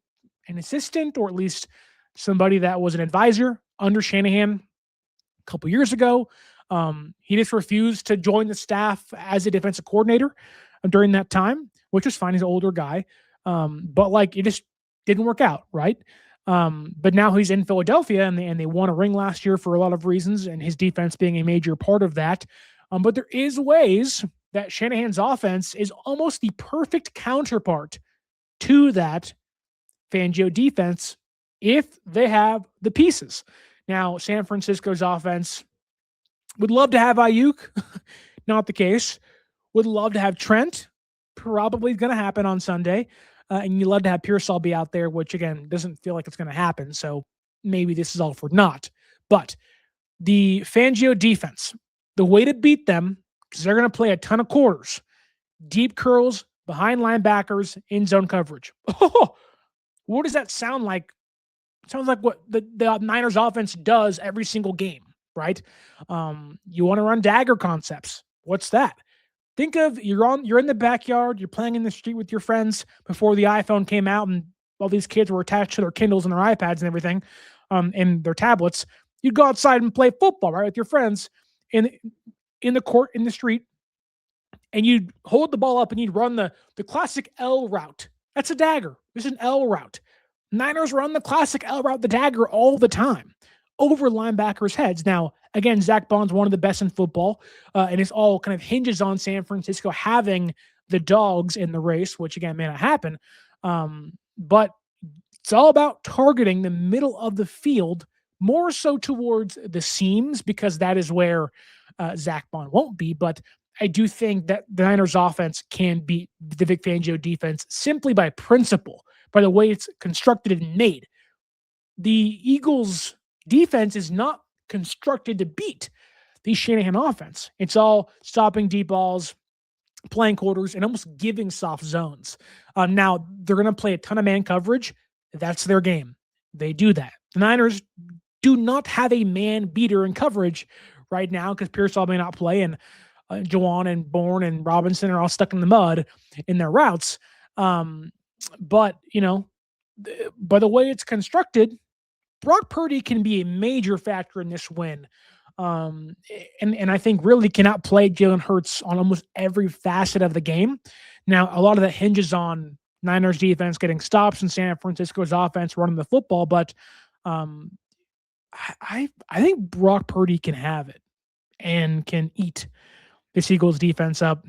assistant, or at least somebody that was an advisor under Shanahan a couple years ago. He just refused to join the staff as a defensive coordinator during that time, which is fine. He's an older guy. But like, it just didn't work out, right? But now he's in Philadelphia, and they won a ring last year for a lot of reasons, and his defense being a major part of that. But there is ways that Shanahan's offense is almost the perfect counterpart to that Fangio defense if they have the pieces. Now, San Francisco's offense would love to have Ayuk. Not the case. Would love to have Trent. Probably going to happen on Sunday. And you love to have Pearsall be out there, which, again, doesn't feel like it's going to happen. So maybe this is all for naught. But the Fangio defense, the way to beat them, because they're going to play a ton of quarters, deep curls, behind linebackers, in zone coverage. Oh, what does that sound like? It sounds like what the Niners offense does every single game, right? You want to run dagger concepts. What's that? Think of you're in the backyard, you're playing in the street with your friends before the iPhone came out and all these kids were attached to their Kindles and their iPads and everything, and their tablets. You'd go outside and play football, right, with your friends in the court, in the street, and you'd hold the ball up and you'd run the classic L route. That's a dagger. This is an L route. Niners run the classic L route, the dagger, all the time over linebackers' heads. Now, again, Zach Bond's one of the best in football, and it's all kind of hinges on San Francisco having the dogs in the race, which, again, may not happen. But it's all about targeting the middle of the field, more so towards the seams, because that is where Zach Bond won't be. But I do think that the Niners offense can beat the Vic Fangio defense simply by principle, by the way it's constructed and made. The Eagles' defense is not constructed to beat the Shanahan offense. It's all stopping deep balls, playing quarters, and almost giving soft zones. Now, they're going to play a ton of man coverage. That's their game. They do that. The Niners do not have a man beater in coverage right now because Pearsall may not play, and Juwan and Bourne and Robinson are all stuck in the mud in their routes. But, by the way it's constructed, Brock Purdy can be a major factor in this win. And I think really cannot play Jalen Hurts on almost every facet of the game. Now, a lot of that hinges on Niners defense getting stops and San Francisco's offense running the football, but I think Brock Purdy can have it and can eat this Eagles defense up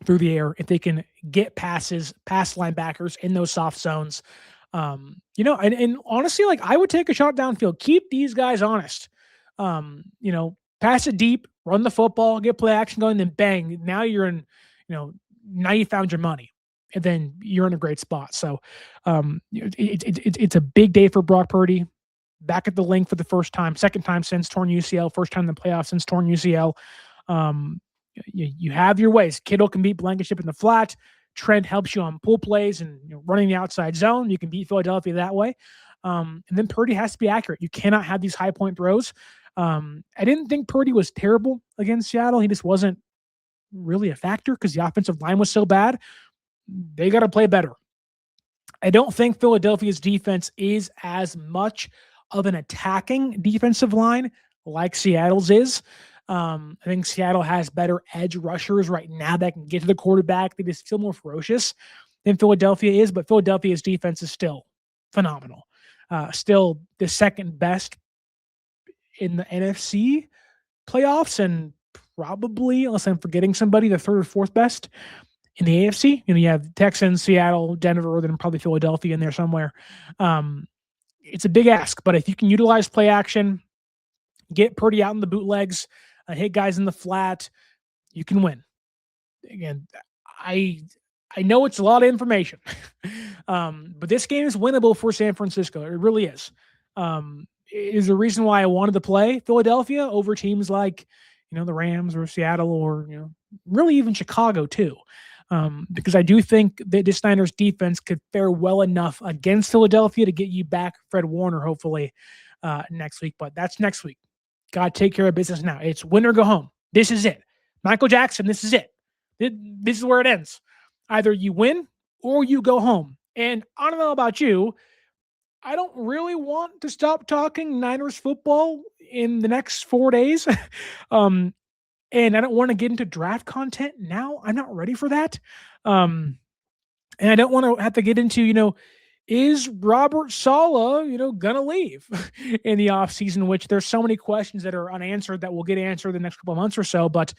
through the air if they can get passes, past linebackers in those soft zones. And honestly, like, I would take a shot downfield. Keep these guys honest. Pass it deep, run the football, get play action going, then bang. Now you're in, now you found your money, and then you're in a great spot. So, it's a big day for Brock Purdy. Back at the link for the second time since torn UCL, first time in the playoffs since torn UCL. You have your ways. Kittle can beat Blankenship in the flat. Trent helps you on pull plays and running the outside zone. You can beat Philadelphia that way. And then Purdy has to be accurate. You cannot have these high point throws. I didn't think Purdy was terrible against Seattle. He just wasn't really a factor because the offensive line was so bad. They got to play better. I don't think Philadelphia's defense is as much of an attacking defensive line like Seattle's is. I think Seattle has better edge rushers right now that can get to the quarterback. They just feel more ferocious than Philadelphia is, but Philadelphia's defense is still phenomenal. Still the second best in the NFC playoffs, and probably, unless I'm forgetting somebody, the third or fourth best in the AFC. You have Texans, Seattle, Denver, then probably Philadelphia in there somewhere. It's a big ask, but if you can utilize play action, get Purdy out in the bootlegs, hit guys in the flat, you can win. Again, I know it's a lot of information, but this game is winnable for San Francisco. It really is. It is the reason why I wanted to play Philadelphia over teams like, the Rams or Seattle or, really even Chicago too. Because I do think that this Niners defense could fare well enough against Philadelphia to get you back Fred Warner, hopefully, next week. But that's next week. Got to take care of business now. It's win or go home. This is it. Michael Jackson, this is it. This is where it ends. Either you win or you go home. And I don't know about you, I don't really want to stop talking Niners football in the next 4 days. um, and I don't want to get into draft content now. I'm not ready for that. And I don't want to have to get into, is Robert Saleh, gonna leave in the offseason, which there's so many questions that are unanswered that will get answered the next couple of months or so. But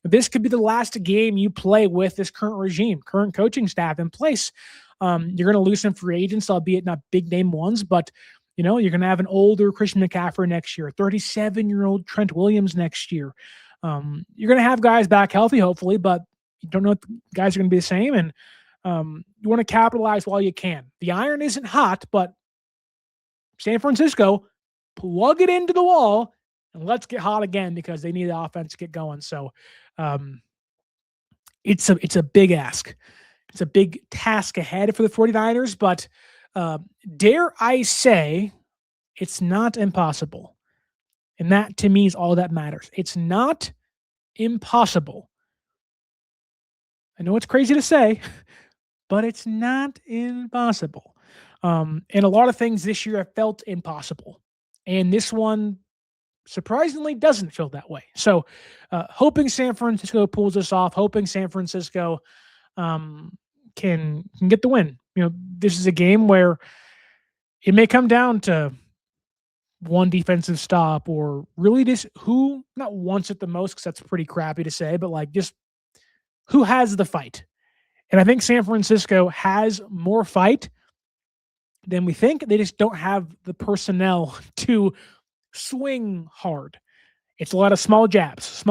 this could be the last game you play with this current regime, current coaching staff in place. You're going to lose some free agents, albeit not big name ones, but you're going to have an older Christian McCaffrey next year, 37-year-old Trent Williams next year. You're going to have guys back healthy, hopefully, but you don't know if the guys are going to be the same. And you want to capitalize while you can. The iron isn't hot, but San Francisco, plug it into the wall and let's get hot again because they need the offense to get going. So it's a big ask. It's a big task ahead for the 49ers, but dare I say it's not impossible. And that, to me, is all that matters. It's not impossible. I know it's crazy to say, but it's not impossible. And a lot of things this year have felt impossible. And this one surprisingly doesn't feel that way. So hoping San Francisco pulls this off, hoping San Francisco can get the win. This is a game where it may come down to one defensive stop or really just who not wants it the most, because that's pretty crappy to say, but like just who has the fight. And I think San Francisco has more fight than we think. They just don't have the personnel to swing hard. It's a lot of small jabs.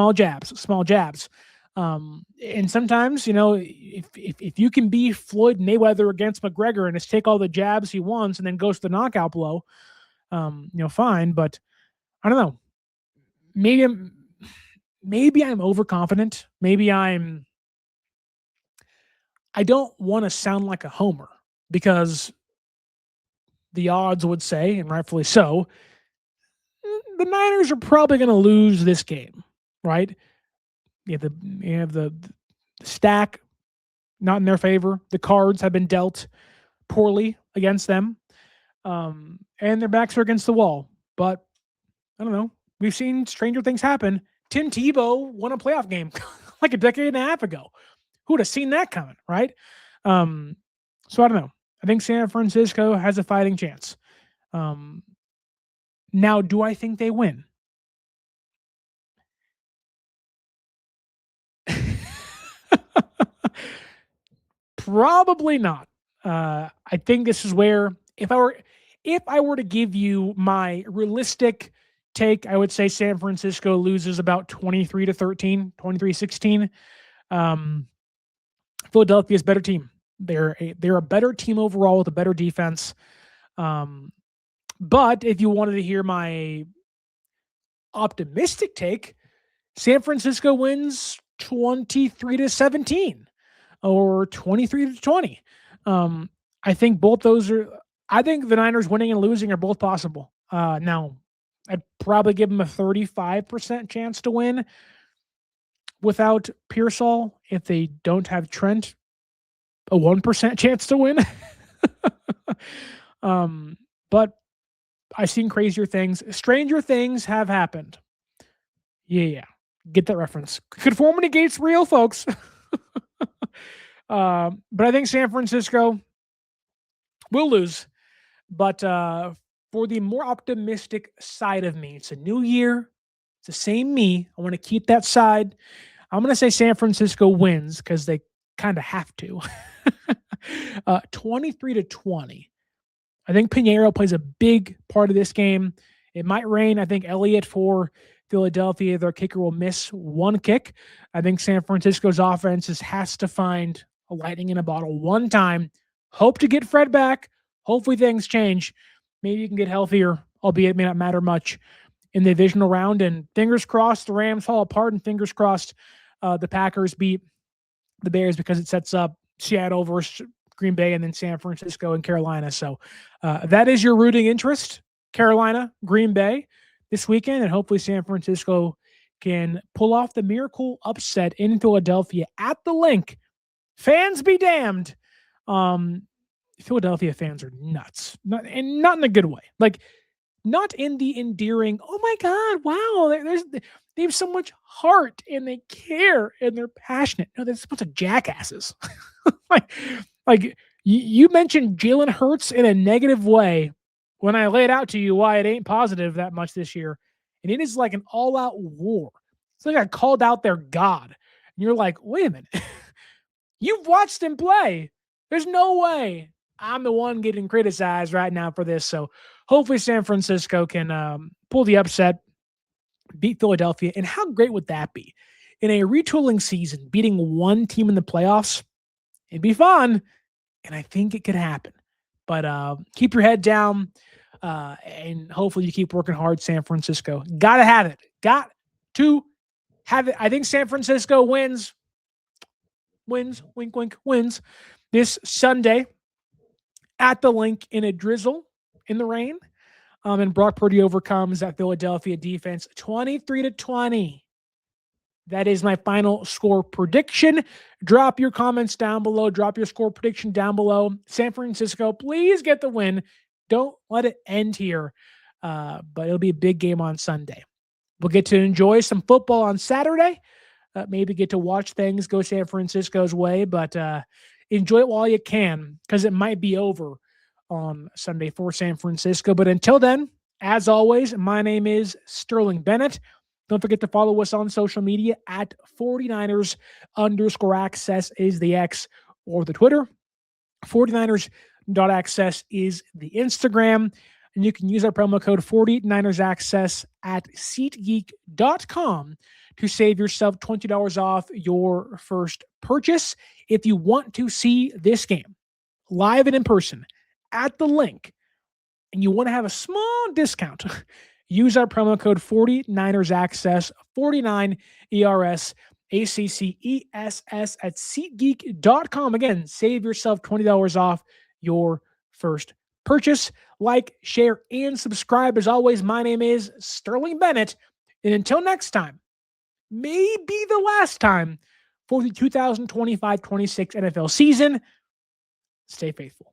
And sometimes, if you can be Floyd Mayweather against McGregor and just take all the jabs he wants and then goes to the knockout blow, fine. But I don't know. Maybe I'm overconfident. I don't want to sound like a homer because the odds would say, and rightfully so, the Niners are probably going to lose this game, right? You have the stack not in their favor. The cards have been dealt poorly against them, and their backs are against the wall. But I don't know. We've seen stranger things happen. Tim Tebow won a playoff game like a decade and a half ago. Who would have seen that coming, right? So I don't know. I think San Francisco has a fighting chance. Now, do I think they win? Probably not. I think this is where if I were to give you my realistic take, I would say San Francisco loses about 23-13, 23-16. Philadelphia's a better team. They're a better team overall with a better defense. But if you wanted to hear my optimistic take, San Francisco wins 23-17 or 23-20. I think both those are. I think the Niners winning and losing are both possible. Now, I'd probably give them a 35% chance to win without Pearsall. If they don't have Trent, a 1% chance to win. But I've seen crazier things. Stranger things have happened. Yeah. Get that reference. Conformity gate's real, folks. But I think San Francisco will lose. But for the more optimistic side of me, it's a new year. It's the same me. I want to keep that side. I'm going to say San Francisco wins because they kind of have to. 23-20. I think Pinheiro plays a big part of this game. It might rain. I think Elliott for Philadelphia, their kicker, will miss one kick. I think San Francisco's offense has to find a lightning in a bottle one time. Hope to get Fred back. Hopefully things change. Maybe you can get healthier, albeit it may not matter much in the divisional round. And fingers crossed the Rams fall apart, and fingers crossed the Packers beat the Bears because it sets up Seattle versus Green Bay and then San Francisco and Carolina. So that is your rooting interest, Carolina, Green Bay this weekend, and hopefully San Francisco can pull off the miracle upset in Philadelphia at the Link, fans be damned. Philadelphia fans are nuts, not in a good way. Like, not in the endearing, oh my God, wow, they have so much heart and they care and they're passionate. No, they're a bunch of jackasses. like, like you mentioned Jalen Hurts in a negative way when I laid out to you why it ain't positive that much this year. And it is like an all-out war. It's like I called out their God. And you're like, wait a minute. You've watched him play. There's no way I'm the one getting criticized right now for this. So hopefully San Francisco can pull the upset, beat Philadelphia. And how great would that be? In a retooling season, beating one team in the playoffs, it'd be fun. And I think it could happen. But keep your head down, and hopefully you keep working hard, San Francisco. Got to have it. Got to have it. I think San Francisco wins, wink, wink, wins this Sunday at the Link in a drizzle in the rain. And Brock Purdy overcomes that Philadelphia defense 23-20. That is my final score prediction. Drop your comments down below. Drop your score prediction down below. San Francisco, please get the win. Don't let it end here. But it'll be a big game on Sunday. We'll get to enjoy some football on Saturday. Maybe get to watch things go San Francisco's way, but enjoy it while you can, because it might be over on Sunday for San Francisco. But until then, as always, my name is Sterling Bennett. Don't forget to follow us on social media at 49ers_access is the X or the Twitter. 49ers.access is the Instagram. And you can use our promo code 49ersaccess at SeatGeek.com to save yourself $20 off your first purchase. If you want to see this game live and in person at the Link, and you want to have a small discount, use our promo code 49ersaccess, 49ERS ACCESS at SeatGeek.com. Again, save yourself $20 off your first purchase. Like, share, and subscribe. As always, my name is Sterling Bennett. And until next time, may be the last time for the 2025-26 NFL season, stay faithful.